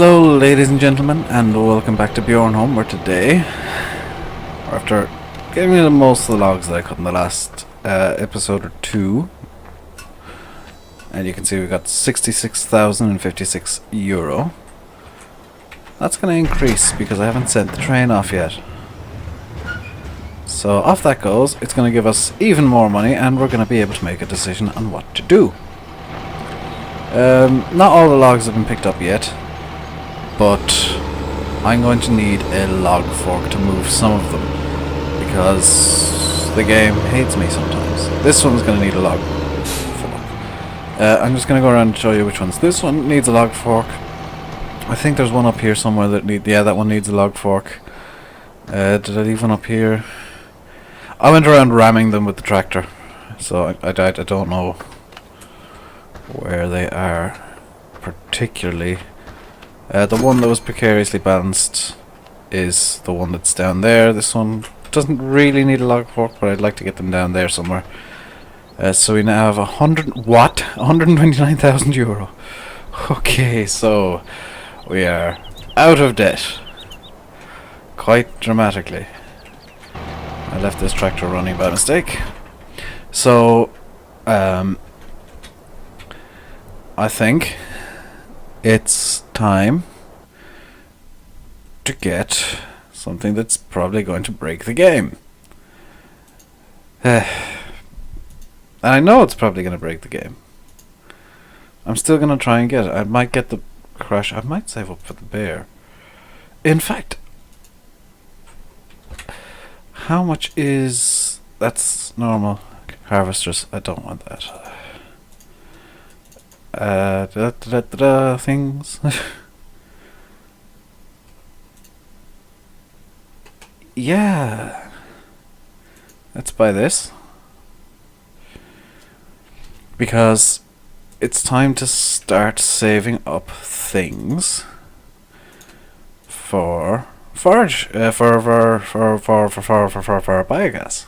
Hello ladies and gentlemen, and welcome back to Bjornholm, where today, after getting rid of most of the logs that I cut in the last episode or two, and you can see we got 66,056 euro. That's going to increase because I haven't sent the train off yet. So off that goes. It's going to give us even more money, and we're going to be able to make a decision on what to do. Not all the logs have been picked up yet, but I'm going to need a log fork to move some of them because the game hates me sometimes. This one's going to need a log fork. I'm just going to go around and show you which ones. This one needs a log fork. I think there's one up here somewhere that that one needs a log fork. Did I leave one up here? I went around ramming them with the tractor, so I don't know where they are particularly. The one that was precariously balanced is the one that's down there. This one doesn't really need a log fork, but I'd like to get them down there somewhere. So we now have 129,000 euro. Okay, so we are out of debt quite dramatically. I left this tractor running by mistake. So I think it's time to get something that's probably going to break the game. And I know it's probably going to break the game. I'm still going to try and get it. I might get the crash. I might save up for the bear. In fact, how much is... That's normal harvesters. I don't want that. Things. Yeah. Let's buy this. Because it's time to start saving up things for forage, for biogas.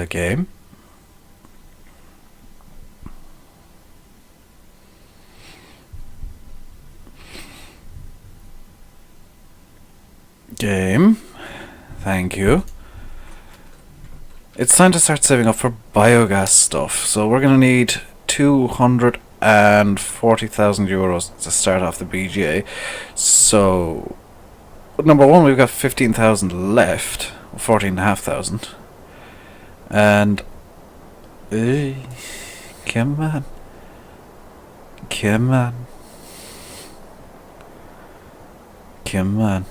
Game. Game. Thank you. It's time to start saving up for biogas stuff. So we're going to need 240,000 euros to start off the BGA. So, number one, we've got 15,000 left. 14,500. And... come on. Come on. Come on.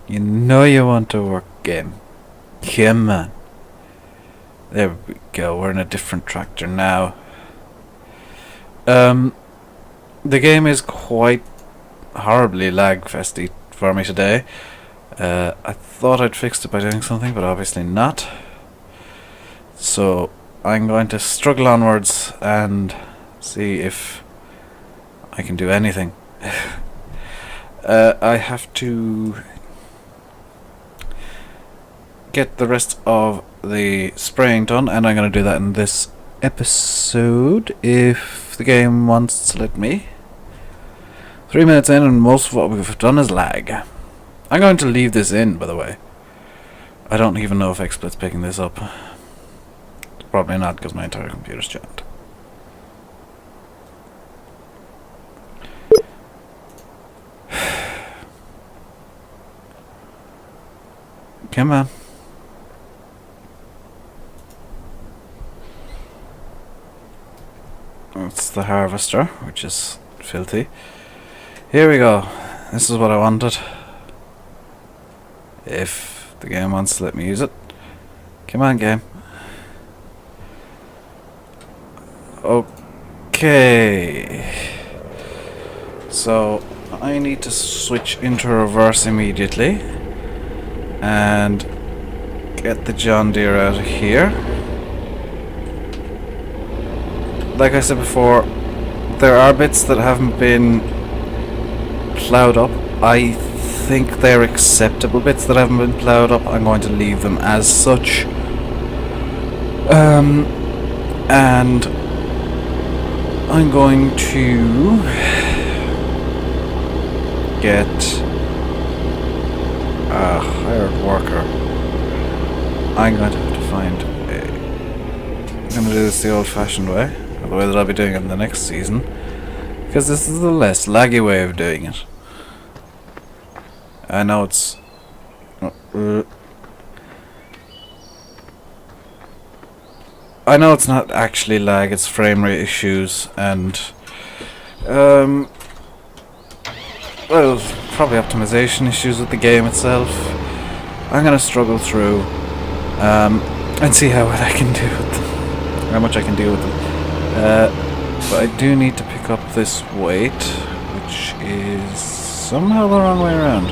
You know you want to work, game. Come on. There we go. We're in a different tractor now. The game is quite horribly lag-festy for me today. I thought I'd fixed it by doing something, but obviously not. So I'm going to struggle onwards and see if I can do anything. I have to get the rest of the spraying done, and I'm going to do that in this episode if the game wants to let me. 3 minutes in, and most of what we've done is lag. I'm going to leave this in, by the way. I don't even know if XSplit's picking this up. Probably not, because my entire computer's jammed. Come on. It's the harvester, which is filthy. Here we go. This is what I wanted. If the game wants to let me use it. Come on, game. Okay. So, I need to switch into reverse immediately. And get the John Deere out of here. Like I said before, there are bits that haven't been ploughed up. I think they're acceptable bits that haven't been ploughed up. I'm going to leave them as such. And I'm going to get a hired worker, I'm going to have to find a... I'm going to do this the old-fashioned way, or the way that I'll be doing it in the next season, because this is the less laggy way of doing it. I know it's... I know it's not actually lag, it's frame rate issues, and... well, probably optimization issues with the game itself. I'm gonna struggle through and see how much I can do with them. How much I can do with them. But I do need to pick up this weight, which is somehow the wrong way around.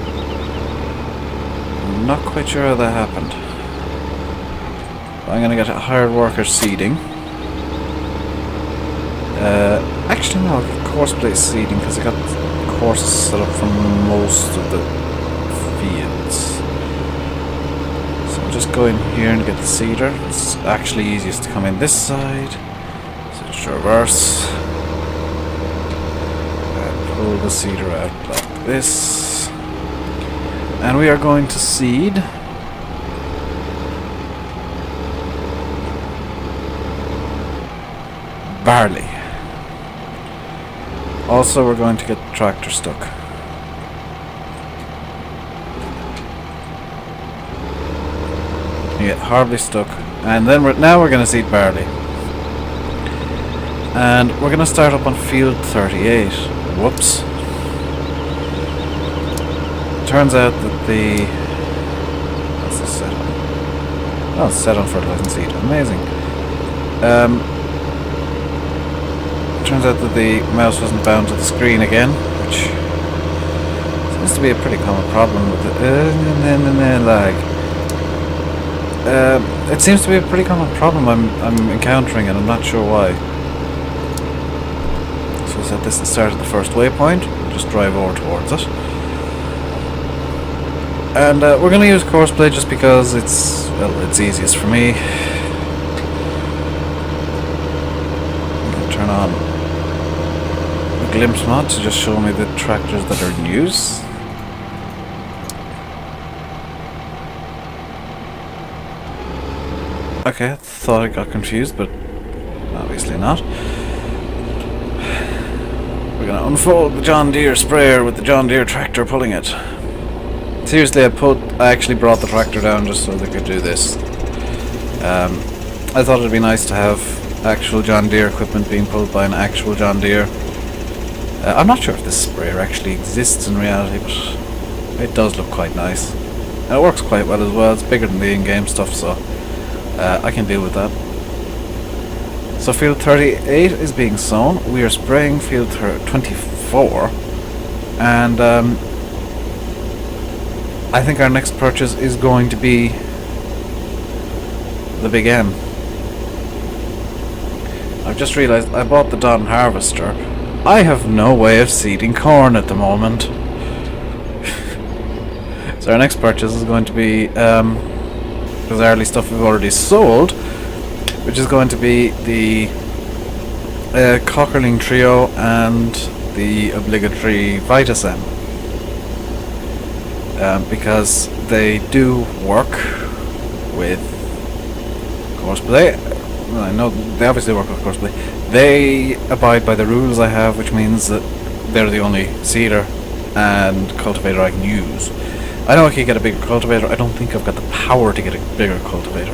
I'm not quite sure how that happened. I'm gonna get a hired worker seeding. Actually no, I'll get course plate seeding because I got courses set up for most of the fields. So I'll just go in here and get the seeder. It's actually easiest to come in this side. So just reverse. And pull the seeder out like this. And we are going to seed barley. Also, we're going to get the tractor stuck. You get horribly stuck, and then now we're going to seed barley. And we're going to start up on field 38. Whoops. Turns out that the... What's this set on? Oh, it's set on fertilizing seed. Amazing. Turns out that the mouse wasn't bound to the screen again, which seems to be a pretty common problem with the lag. It seems to be a pretty common problem I'm encountering, and I'm not sure why. So we'll set this at the start of the first waypoint. We'll just drive over towards it. And we're going to use course play just because it's, well, it's easiest for me. I'm going to turn on glimpse mod to just show me the tractors that are in use. Okay, I thought I got confused, but obviously not. We're gonna unfold the John Deere sprayer with the John Deere tractor pulling it. Seriously, I actually brought the tractor down just so they could do this. I thought it'd be nice to have actual John Deere equipment being pulled by an actual John Deere. I'm not sure if this sprayer actually exists in reality, but it does look quite nice. And it works quite well as well. It's bigger than the in-game stuff, so I can deal with that. So field 38 is being sown. We are spraying field 24, and I think our next purchase is going to be the Big M. I've just realised I bought the Don Harvester. I have no way of seeding corn at the moment. So our next purchase is going to be bizarrely stuff we've already sold, which is going to be the Cockerling Trio and the obligatory Vitasem. Because they do work with courseplay. Well, I know they obviously work with courseplay. They abide by the rules I have, which means that they're the only seeder and cultivator I can use. I know I can get a bigger cultivator. I don't think I've got the power to get a bigger cultivator,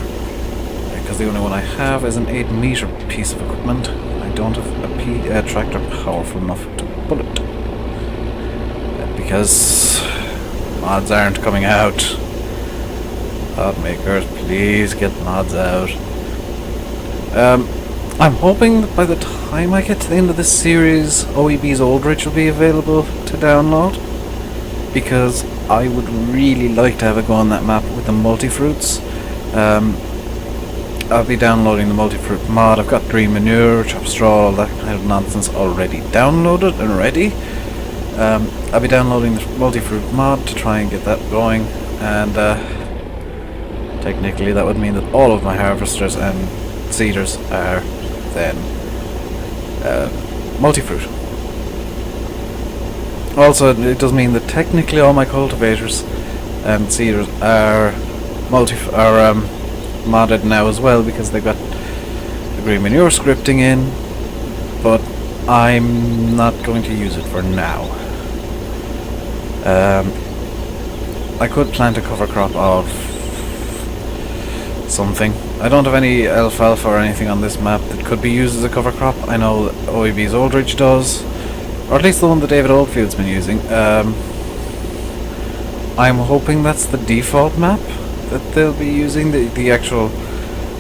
because the only one I have is an 8-meter piece of equipment. I don't have a tractor powerful enough to pull it, because mods aren't coming out. Mod makers, please get mods out. I'm hoping that by the time I get to the end of this series, OEB's Old Ridge will be available to download, because I would really like to have a go on that map with the multi-fruits. I'll be downloading the multi-fruit mod. I've got green manure, chopped straw, all that kind of nonsense already downloaded and ready. I'll be downloading the multi-fruit mod to try and get that going, and technically that would mean that all of my harvesters and seeders are then multi-fruit. Also, it does mean that technically all my cultivators and seeders are modded now as well, because they've got the green manure scripting in, but I'm not going to use it for now. I could plant a cover crop of something. I don't have any alfalfa or anything on this map that could be used as a cover crop. I know OEB's Oldridge does, or at least the one that David Oldfield's been using. I'm hoping that's the default map that they'll be using, the actual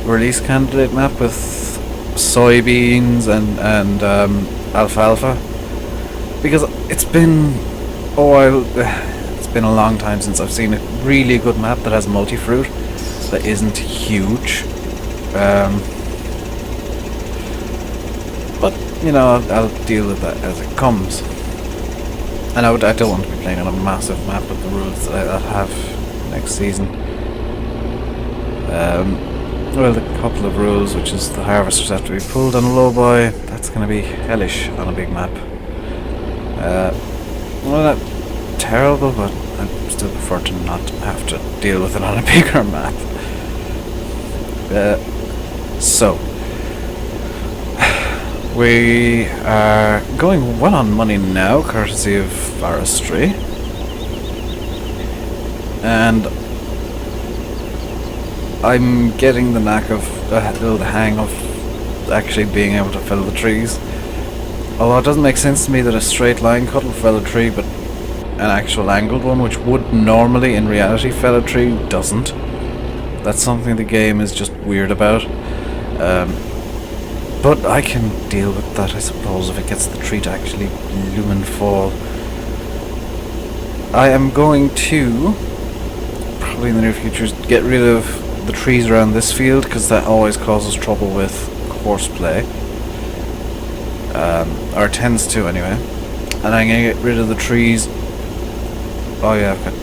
release candidate map with soybeans and alfalfa, because it's been a while. It's been a long time since I've seen a really good map that has multi-fruit that isn't huge. But you know, I'll deal with that as it comes. And I don't want to be playing on a massive map with the rules that I'll have next season. Well, the couple of rules, which is the harvesters have to be pulled on a lowboy, that's going to be hellish on a big map. Well, not terrible, but I still prefer to not have to deal with it on a bigger map. So, we are going well on money now, courtesy of forestry. And I'm getting the knack of, the hang of actually being able to fell the trees. Although it doesn't make sense to me that a straight line cut will fell a tree, but an actual angled one, which would normally in reality fell a tree, doesn't. That's something the game is just weird about. But I can deal with that, I suppose, if it gets the tree to actually bloom and fall. I am going to, probably in the near future, get rid of the trees around this field, because that always causes trouble with horseplay. Or tends to anyway. And I'm going to get rid of the trees. Oh yeah, I've got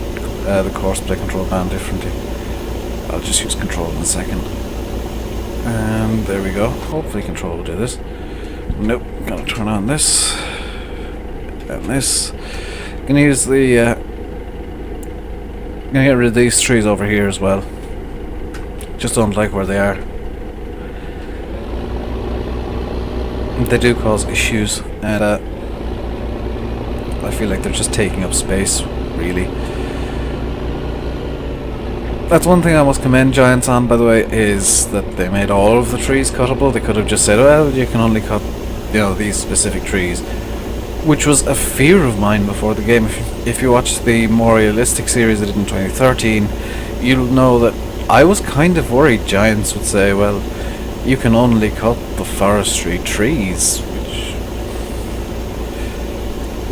the horseplay control band differently. I'll just use control in a second. And there we go. Hopefully control will do this. Nope, gotta turn on this. And this. Gonna use the gonna get rid of these trees over here as well. Just don't like where they are. They do cause issues, and I feel like they're just taking up space, really. That's one thing I must commend Giants on, by the way, is that they made all of the trees cuttable. They could have just said, well, you can only cut, you know, these specific trees, which was a fear of mine before the game. If you watch the more realistic series they did in 2013, you'll know that I was kind of worried Giants would say, well, you can only cut the forestry trees, which,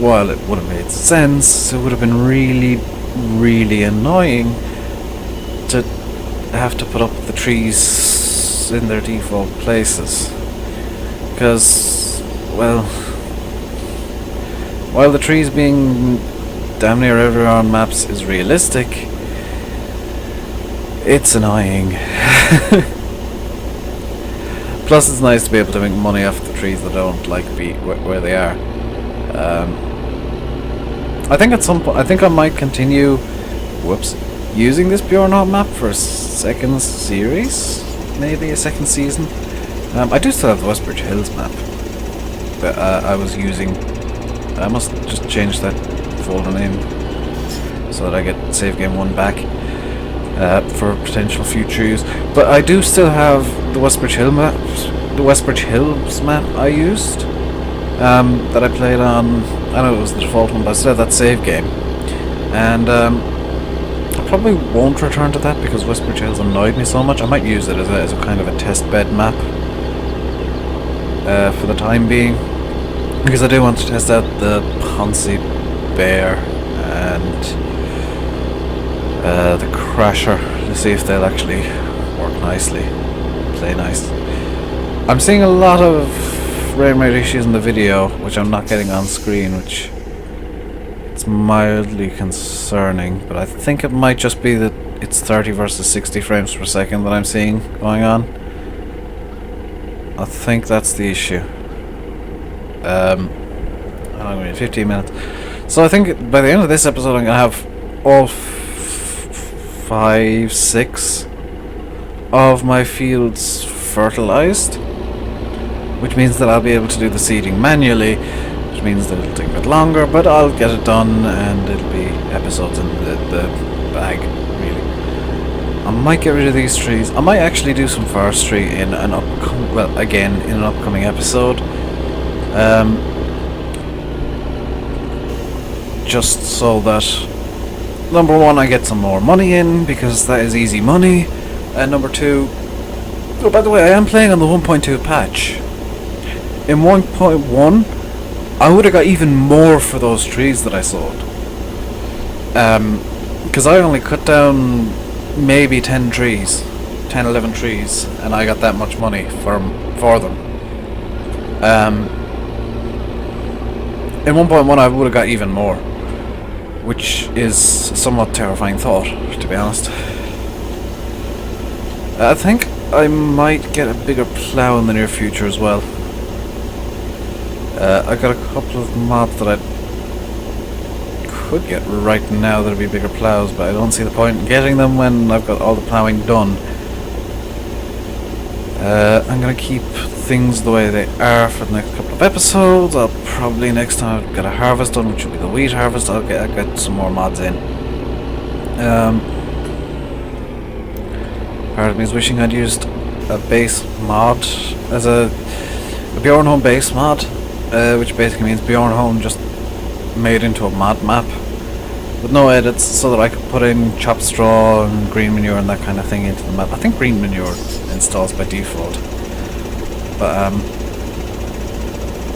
while it would have made sense, it would have been really, really annoying to have to put up the trees in their default places. Because, well, while the trees being damn near everywhere on maps is realistic, it's annoying. Plus it's nice to be able to make money off the trees that don't like be where they are. I think at some point, I think I might continue using this Bjornholm map for a second series, maybe a second season. I do still have the Westbridge Hills map that I was using. I must just change that folder name so that I get save game 1 back for potential future use. But I do still have the Westbridge Hills map I used that I played on. I know it was the default one, but I still have that save game, and I probably won't return to that because Westbridge Hills annoyed me so much. I might use it as a kind of a test bed map for the time being, because I do want to test out the Ponzi Bear and the Crasher to see if they'll actually work nicely, play nice. I'm seeing a lot of frame rate issues in the video, which I'm not getting on screen, which it's mildly concerning, but I think it might just be that it's 30 versus 60 frames per second that I'm seeing going on. I think that's the issue. I'm going to 15 minutes. So I think by the end of this episode I'm going to have all 5, 6 of my fields fertilized, which means that I'll be able to do the seeding manually, which means that it'll take a bit longer, but I'll get it done and it'll be episodes in the bag, really. I might get rid of these trees. I might actually do some forestry in an upcoming episode. Just so that, number one, I get some more money in, because that is easy money, and number two, oh, by the way, I am playing on the 1.2 patch. In 1.1, I would have got even more for those trees that I sowed. Because I only cut down maybe 10 trees, 10, 11 trees, and I got that much money for them. In 1.1 I would have got even more, which is a somewhat terrifying thought, to be honest. I think I might get a bigger plough in the near future as well. I got a couple of mods that I could get right now that'd be bigger ploughs, but I don't see the point in getting them when I've got all the ploughing done. I'm gonna keep things the way they are for the next couple of episodes. I'll probably next time I've got a harvest done, which will be the wheat harvest, I'll get some more mods in. Part of me is wishing I'd used a base mod as a Bjornholm base mod, which basically means Bjornholm just made into a mod map with no edits, so that I could put in chopped straw and green manure and that kind of thing into the map. I think green manure installs by default, but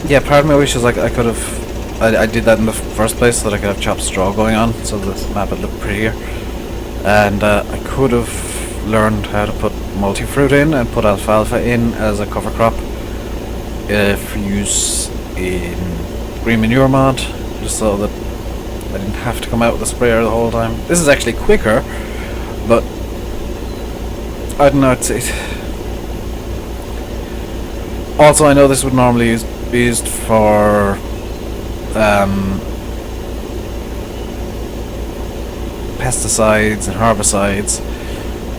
yeah, part of my wish is like I could have, I did that in the first place so that I could have chopped straw going on, so the map would look prettier, and I could have learned how to put multi-fruit in and put alfalfa in as a cover crop for use in green manure mod, just so that I didn't have to come out with a sprayer the whole time. This is actually quicker, but I don't know, also I know this would normally be used for pesticides and herbicides.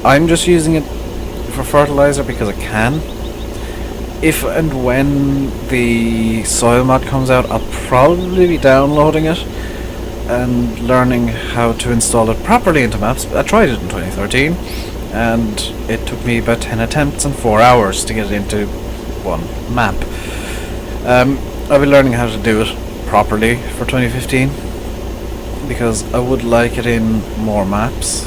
I'm just using it for fertilizer because I can. If and when the soil mod comes out, I'll probably be downloading it and learning how to install it properly into maps. I tried it in 2013 and it took me about 10 attempts and 4 hours to get it into one map. I'll be learning how to do it properly for 2015 because I would like it in more maps,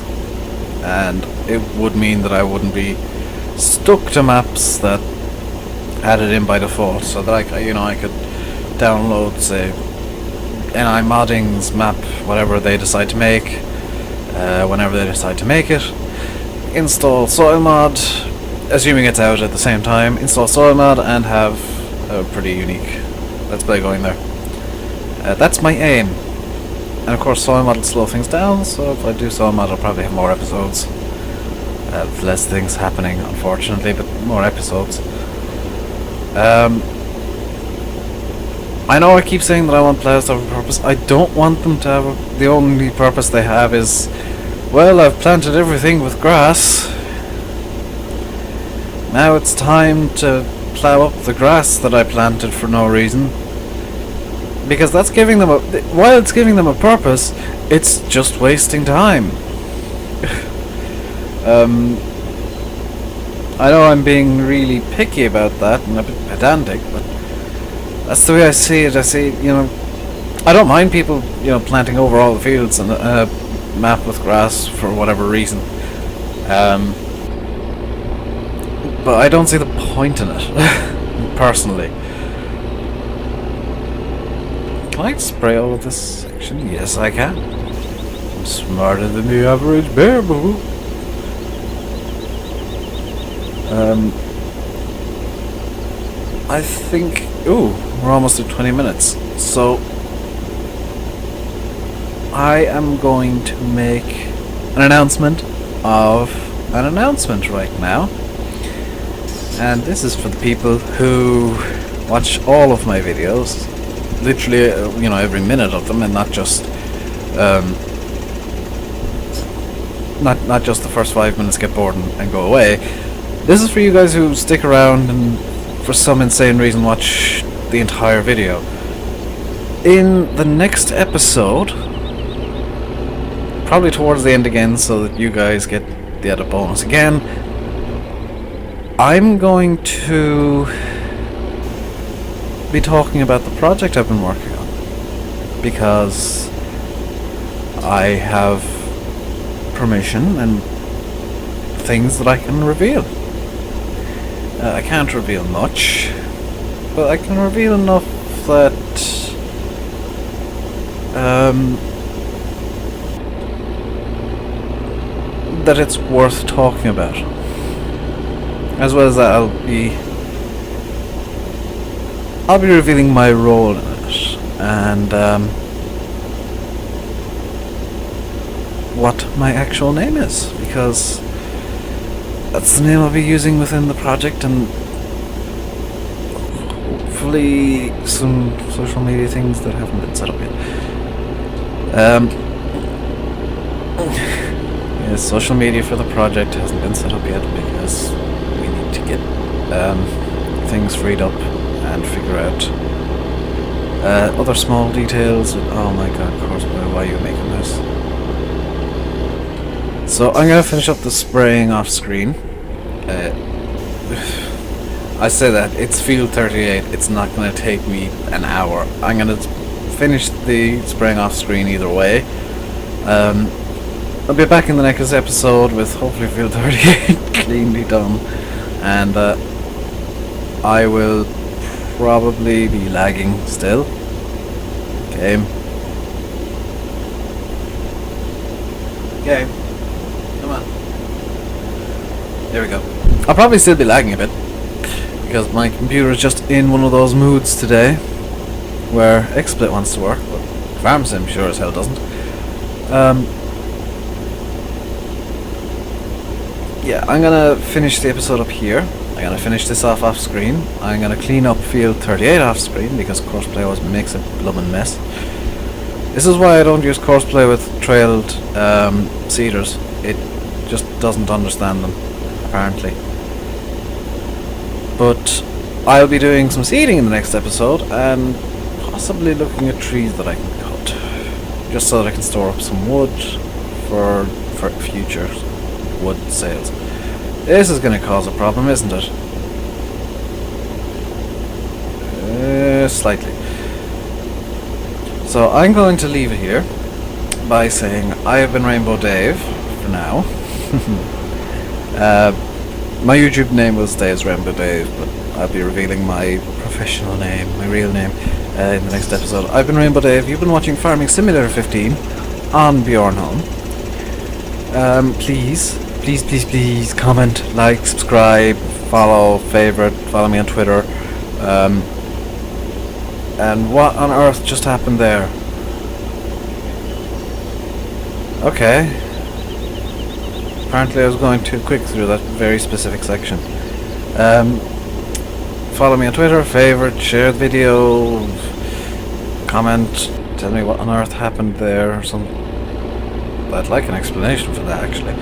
and it would mean that I wouldn't be stuck to maps that had it in by default, so that I could download, say, NI Modding's map, whatever they decide to make, whenever they decide to make it, install soil mod, assuming it's out at the same time, install soil mod and have a pretty unique let's play going there. That's my aim. And of course soil mod will slow things down, so if I do soil mod I'll probably have more episodes. Less things happening, unfortunately, but more episodes. I know I keep saying that I want ploughs to have a purpose. I don't want them to have the only purpose they have is, well, I've planted everything with grass. Now it's time to plough up the grass that I planted for no reason. Because that's giving them while it's giving them a purpose, it's just wasting time. I know I'm being really picky about that and a bit pedantic, but that's the way I see it. I see, I don't mind people, planting over all the fields and a map with grass for whatever reason. But I don't see the point in it, personally. Can I spray all of this section? Yes, I can. I'm smarter than the average bear, boo. I think... Ooh, we're almost at 20 minutes. So... I am going to make an announcement of an announcement right now. And this is for the people who watch all of my videos. literally, you know, every minute of them, and not just not just the first 5 minutes, get bored and go away. This is for you guys who stick around and for some insane reason watch the entire video. In the next episode, probably towards the end again so that you guys get the added bonus again, I'm going to be talking about the project I've been working on, because I have permission and things that I can reveal. I can't reveal much, but I can reveal enough that that it's worth talking about. As well as that, I'll be revealing my role in it, and what my actual name is, because that's the name I'll be using within the project, and hopefully some social media things that haven't been set up yet. Yeah, social media for the project hasn't been set up yet because we need to get things freed up and figure out other small details. Oh my god, of course, why are you making this? So I'm going to finish up the spraying off screen. I say that, it's field 38, it's not going to take me an hour. I'm going to finish the spraying off screen either way. I'll be back in the next episode with hopefully field 38 cleanly done. And I will probably be lagging still. Game. Come on. There we go. I'll probably still be lagging a bit, because my computer is just in one of those moods today where XSplit wants to work, but FarmSim sure as hell doesn't. Yeah, I'm gonna finish the episode up here. I'm gonna finish this off screen. I'm gonna clean up field 38 off screen, because Courseplay always makes a bloomin' mess. This is why I don't use Courseplay with trailed seeders. It just doesn't understand them, apparently. But I'll be doing some seeding in the next episode, and possibly looking at trees that I can cut, just so that I can store up some wood for future wood sales. This is going to cause a problem, isn't it? Slightly. So I'm going to leave it here by saying I have been Rainbow Dave for now. My YouTube name will stay as Rainbow Dave, but I'll be revealing my professional name, my real name, in the next episode. I've been Rainbow Dave. You've been watching Farming Simulator 15 on Bjornholm. Please comment, like, subscribe, follow, favorite, follow me on Twitter. And what on earth just happened there? Okay. Apparently I was going too quick through that very specific section. Follow me on Twitter, favorite, share the video, comment, tell me what on earth happened there or something. I'd like an explanation for that, actually.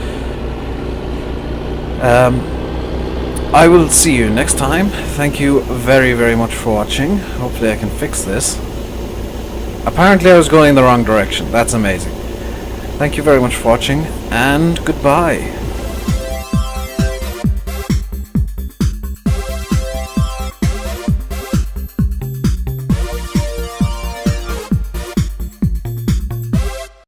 I will see you next time. Thank you very, very much for watching. Hopefully I can fix this. Apparently I was going in the wrong direction. That's amazing. Thank you very much for watching, and goodbye.